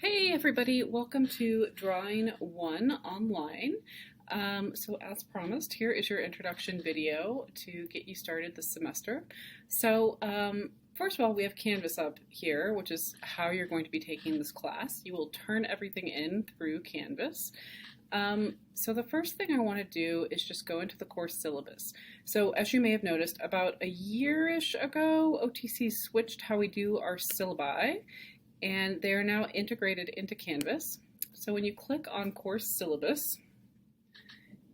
Hey everybody, welcome to Drawing 1 online. So as promised, here is your introduction video to get you started this semester. First of all, we have Canvas up here, which is how you're going to be taking this class. You will turn everything in through Canvas. So the first thing I want to do is just go into the course syllabus. So as you may have noticed, about a year-ish ago, OTC switched how we do our syllabi, and they are now integrated into Canvas. So when you click on course syllabus,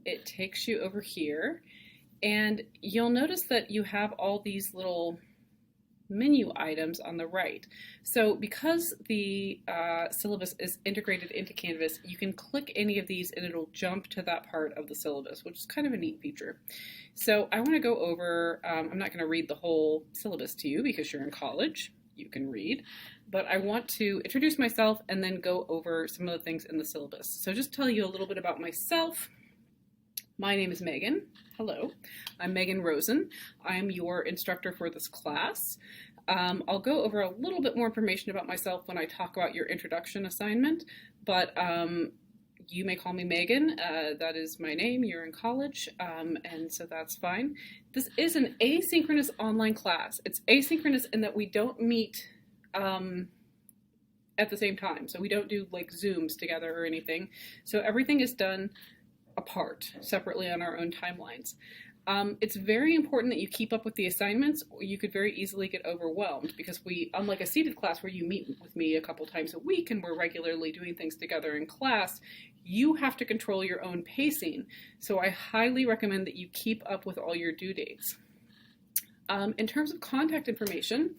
it takes you over here, and you'll notice that you have all these little menu items on the right. So because the syllabus is integrated into Canvas, you can click any of these and it'll jump to that part of the syllabus, which is kind of a neat feature. So I want to go over, I'm not going to read the whole syllabus to you because you're in college, you can read, but I want to introduce myself and then go over some of the things in the syllabus. So just tell you a little bit about myself. My name is Megan. Hello, I'm Megan Rosen. I'm your instructor for this class. I'll go over a little bit more information about myself when I talk about your introduction assignment, but you may call me Megan. That is my name. You're in college, and so that's fine. This is an asynchronous online class. It's asynchronous in that we don't meet at the same time. So we don't do like Zooms together or anything. So everything is done apart, separately on our own timelines. It's very important that you keep up with the assignments, or you could very easily get overwhelmed because we, unlike a seated class where you meet with me a couple times a week and we're regularly doing things together in class, you have to control your own pacing. So I highly recommend that you keep up with all your due dates. In terms of contact information,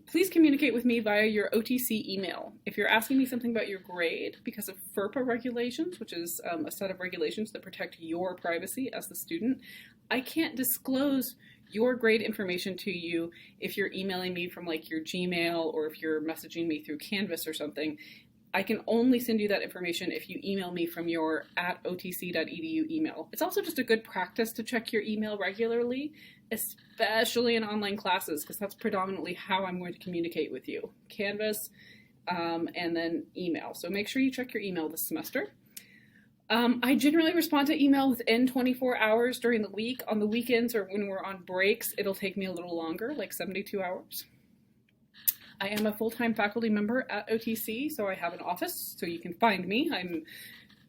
please communicate with me via your OTC email. If you're asking me something about your grade because of FERPA regulations, which is a set of regulations that protect your privacy as the student, I can't disclose your grade information to you if you're emailing me from like your Gmail or if you're messaging me through Canvas or something. I can only send you that information if you email me from your @otc.edu email. It's also just a good practice to check your email regularly, especially in online classes, because that's predominantly how I'm going to communicate with you. Canvas, and then email. So make sure you check your email this semester. I generally respond to email within 24 hours during the week. On the weekends or when we're on breaks, it'll take me a little longer, like 72 hours. I am a full-time faculty member at OTC, so I have an office, so you can find me. I'm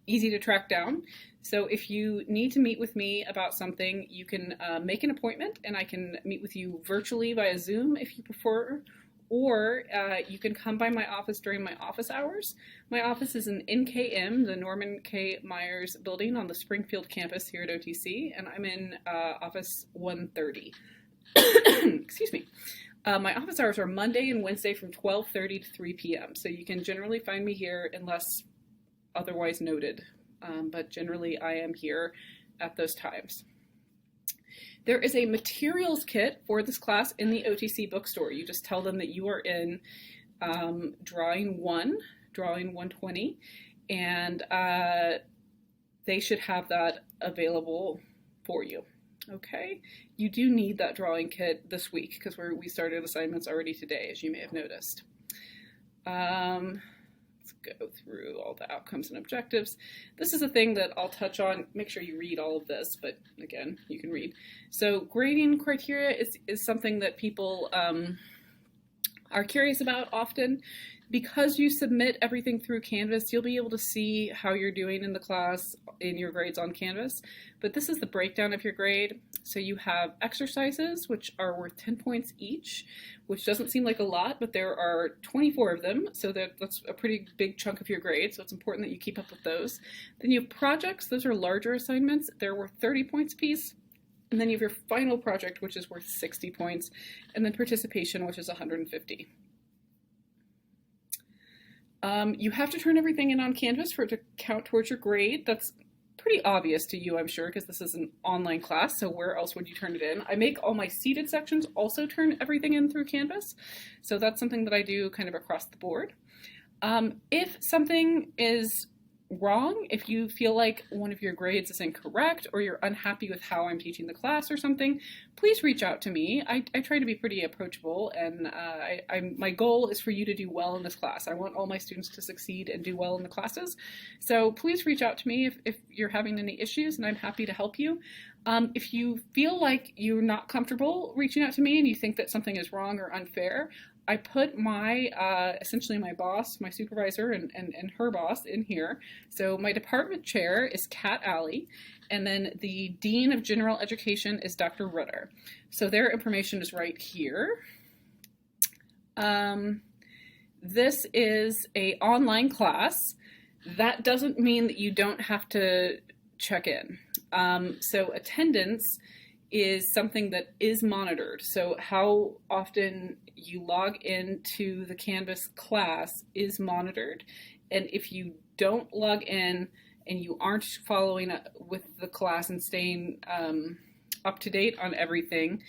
easy to track down. So if you need to meet with me about something, you can make an appointment, and I can meet with you virtually via Zoom if you prefer, or you can come by my office during my office hours. My office is in NKM, the Norman K. Myers building on the Springfield campus here at OTC, and I'm in office 130. Excuse me. My office hours are Monday and Wednesday from 12:30 to 3 p.m. So you can generally find me here unless otherwise noted. But generally I am here at those times. There is a materials kit for this class in the OTC bookstore. You just tell them that you are in Drawing 1, Drawing 120, and they should have that available for you. Okay, you do need that drawing kit this week because we started assignments already today, as you may have noticed. Let's go through all the outcomes and objectives. This is a thing that I'll touch on. Make sure you read all of this, but again, you can read. So grading criteria is something that people are curious about often. Because you submit everything through Canvas, you'll be able to see how you're doing in the class in your grades on Canvas. But this is the breakdown of your grade. So you have exercises, which are worth 10 points each, which doesn't seem like a lot, but there are 24 of them. So that's a pretty big chunk of your grade. So it's important that you keep up with those. Then you have projects. Those are larger assignments. They're worth 30 points apiece. And then you have your final project, which is worth 60 points. And then participation, which is 150. You have to turn everything in on Canvas for it to count towards your grade. That's pretty obvious to you, I'm sure, because this is an online class, so where else would you turn it in? I make all my seated sections also turn everything in through Canvas, so that's something that I do kind of across the board. If something is wrong, if you feel like one of your grades is incorrect or you're unhappy with how I'm teaching the class or something, please reach out to me. I try to be pretty approachable, and my goal is for you to do well in this class. I want all my students to succeed and do well in the classes. So please reach out to me if you're having any issues, and I'm happy to help you. If you feel like you're not comfortable reaching out to me and you think that something is wrong or unfair, I put my, essentially my boss, my supervisor, and her boss in here. So my department chair is Kat Alley, and then the Dean of General Education is Dr. Rutter. So their information is right here. This is an online class. That doesn't mean that you don't have to check in. So attendance is something that is monitored. So how often you log into the Canvas class is monitored. And if you don't log in and you aren't following up with the class and staying up to date on everything,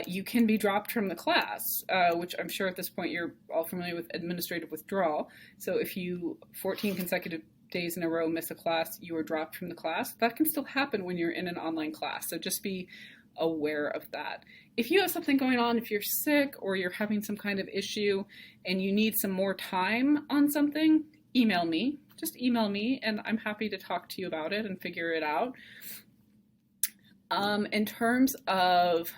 you can be dropped from the class, which I'm sure at this point you're all familiar with administrative withdrawal. So if you 14 consecutive days in a row miss a class, you are dropped from the class. That can still happen when you're in an online class, so just be aware of that. If you have something going on, if you're sick or you're having some kind of issue and you need some more time on something, email me. Just email me and I'm happy to talk to you about it and figure it out. In terms of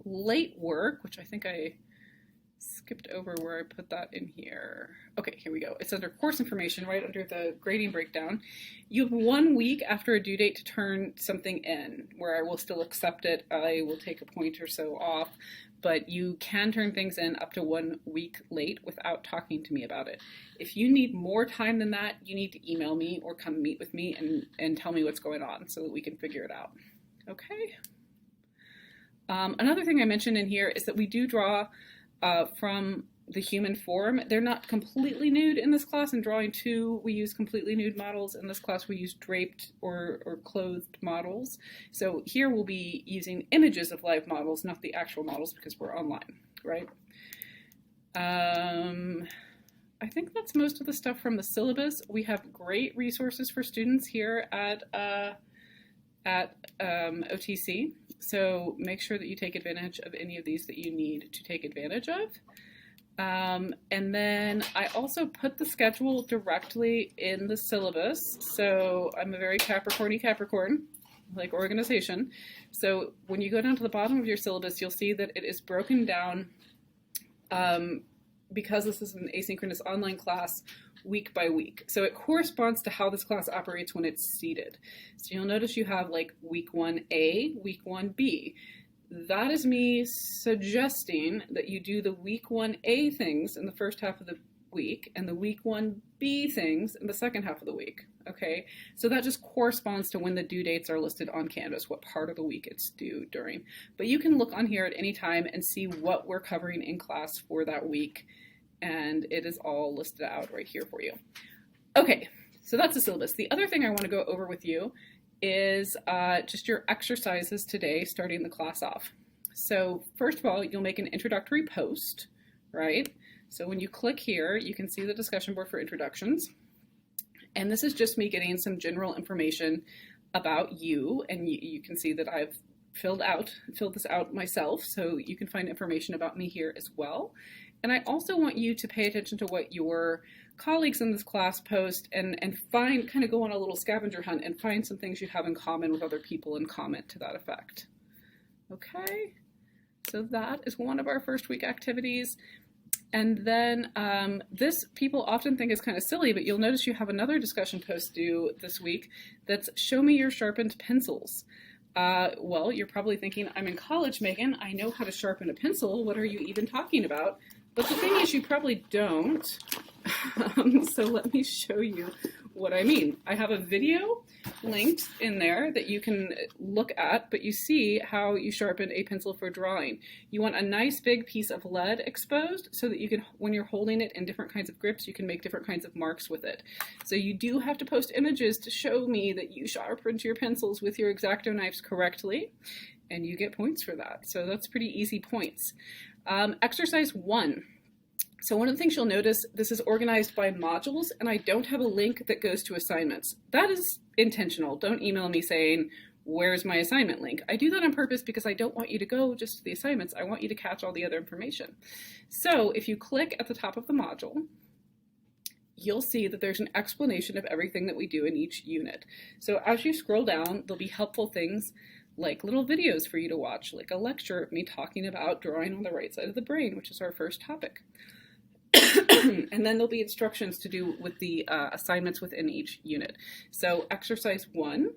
late work, which I think I skipped over where I put that in here. Okay, here we go. It's under course information, right under the grading breakdown. You have 1 week after a due date to turn something in, where I will still accept it. I will take a point or so off, but you can turn things in up to 1 week late without talking to me about it. If you need more time than that, you need to email me or come meet with me and tell me what's going on so that we can figure it out. Okay? Another thing I mentioned in here is that we do draw from the human form. They're not completely nude in this class. In drawing 2, we use completely nude models. In this class, we use draped or clothed models. So here we'll be using images of live models, not the actual models, because we're online, right? I think that's most of the stuff from the syllabus. We have great resources for students here at OTC. So make sure that you take advantage of any of these that you need to take advantage of. And then I also put the schedule directly in the syllabus. So I'm a very Capricorn, like organization. So when you go down to the bottom of your syllabus, you'll see that it is broken down, because this is an asynchronous online class, week by week. So it corresponds to how this class operates when it's seated. So you'll notice you have like week 1A, week 1B. That is me suggesting that you do the week 1A things in the first half of the week and the week 1B things in the second half of the week. Okay, so that just corresponds to when the due dates are listed on Canvas, what part of the week it's due during. But you can look on here at any time and see what we're covering in class for that week, and it is all listed out right here for you. Okay, so that's the syllabus. The other thing I want to go over with you is just your exercises today, starting the class off. So first of all, you'll make an introductory post, right? So when you click here, you can see the discussion board for introductions. And this is just me getting some general information about you, and you can see that I've filled this out myself, so you can find information about me here as well. And I also want you to pay attention to what your colleagues in this class post and kind of go on a little scavenger hunt and find some things you have in common with other people and comment to that effect. Okay, so that is one of our first week activities. And then this people often think is kind of silly, but you'll notice you have another discussion post due this week that's show me your sharpened pencils. Well, you're probably thinking, I'm in college, Megan. I know how to sharpen a pencil. What are you even talking about? But the thing is, you probably don't. So let me show you what I mean. I have a video linked in there that you can look at, but you see how you sharpen a pencil for drawing. You want a nice big piece of lead exposed so that you can, when you're holding it in different kinds of grips, you can make different kinds of marks with it. So you do have to post images to show me that you sharpened your pencils with your X-Acto knives correctly, and you get points for that. So that's pretty easy points. Exercise 1. So one of the things you'll notice, this is organized by modules, and I don't have a link that goes to assignments. That is intentional. Don't email me saying, where's my assignment link? I do that on purpose because I don't want you to go just to the assignments. I want you to catch all the other information. So if you click at the top of the module, you'll see that there's an explanation of everything that we do in each unit. So as you scroll down, there'll be helpful things like little videos for you to watch, like a lecture of me talking about drawing on the right side of the brain, which is our first topic. And then there'll be instructions to do with the assignments within each unit. So exercise 1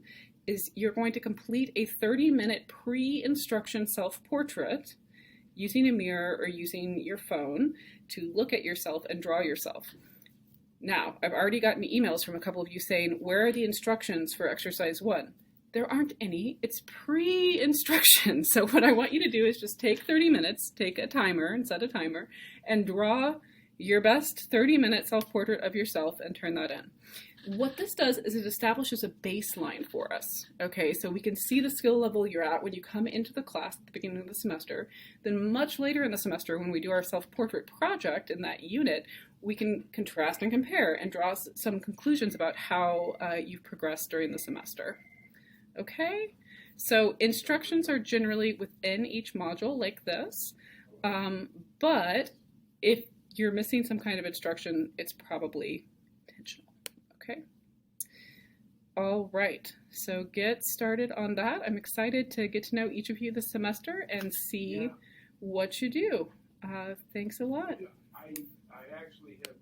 is you're going to complete a 30-minute pre-instruction self-portrait using a mirror or using your phone to look at yourself and draw yourself. Now, I've already gotten emails from a couple of you saying, where are the instructions for exercise 1? There aren't any. It's pre-instruction. So what I want you to do is just take 30 minutes, take a timer and set a timer, and draw your best 30-minute self-portrait of yourself and turn that in. What this does is it establishes a baseline for us. Okay, so we can see the skill level you're at when you come into the class at the beginning of the semester. Then much later in the semester, when we do our self-portrait project in that unit, we can contrast and compare and draw some conclusions about how you've progressed during the semester. Okay, so instructions are generally within each module like this, but if you're missing some kind of instruction, it's probably intentional. Okay. All right, so get started on that. I'm excited to get to know each of you this semester and see what you do. Thanks a lot. I actually have